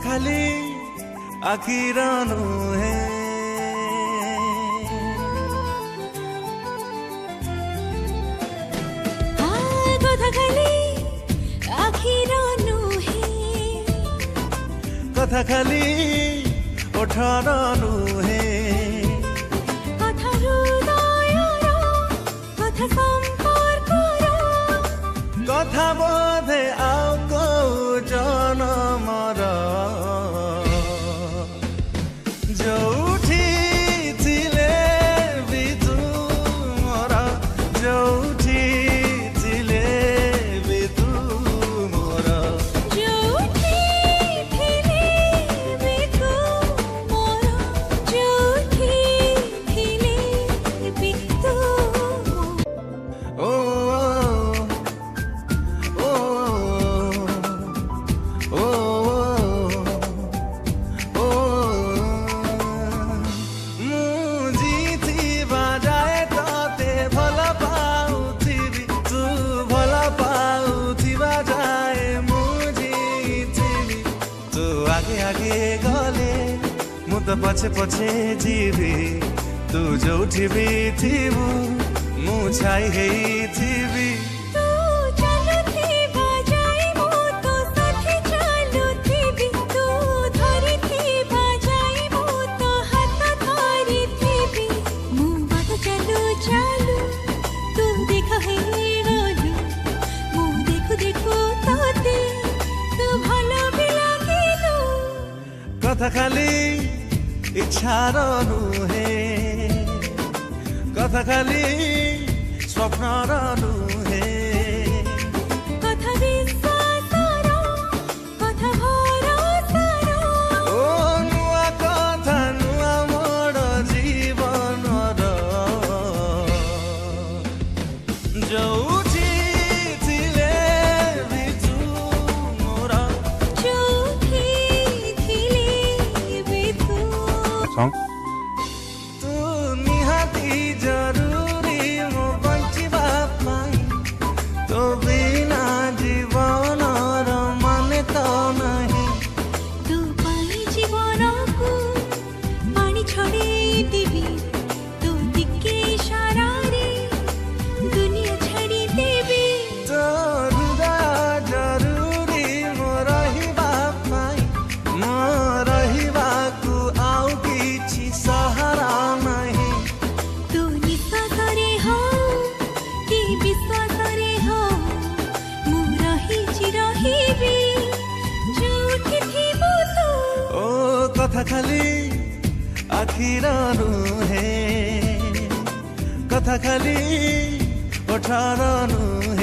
खाली आखिर नुहे कथा खाली आखिर नुहे कथा खाली ओठर नुहे कथा हृदयर कथा संपर्कर कथा बोधे आउ को जनमर जोठी थिले भी तुमर जोठी थिले भी तुमर जोठी थिले भी तुमर जोठी थिले भी तुमर ओ आगे गले मु तो पछे पछे जीवी तू जोठी भी थीबू मु छाई हेई थीबी तू चलुथिबा जाई मु तो साथी चलुथिबी तू धरिथिबा जाई मु तो हाथ धरिथिबी मु बात चलु चलु तू देख हे गलु मु देखु देखु तोते तू भलो भी लागिलु कथा खाली इच्छार नुहे कथा खाली स्वप्नर नुहे कथा विश्वासर कथा भरोसार ओ नुआ कथा नुआ मोर जीवनर जोठी थिले भी तुमर जोठी थिले भी तुमर तू निहाती जरूरी मो बंचिबा पाई तो बिना जीवन माने तो नहीं तू पाई जीवन को पानी छड़ी देवी तू दिखे इशारा रे दुनिया छड़ी देवी तो हृदय जरूरी मो रहिबा पाई मो रहिबा को आउ किछि सहारा नहीं तू निश्वास रे हो कि विश्वास रे हो मु रही चिरहिबी जोठी थिबु तू ओ कथा खाली आखिर नुहे कथा खाली ओठर नुहे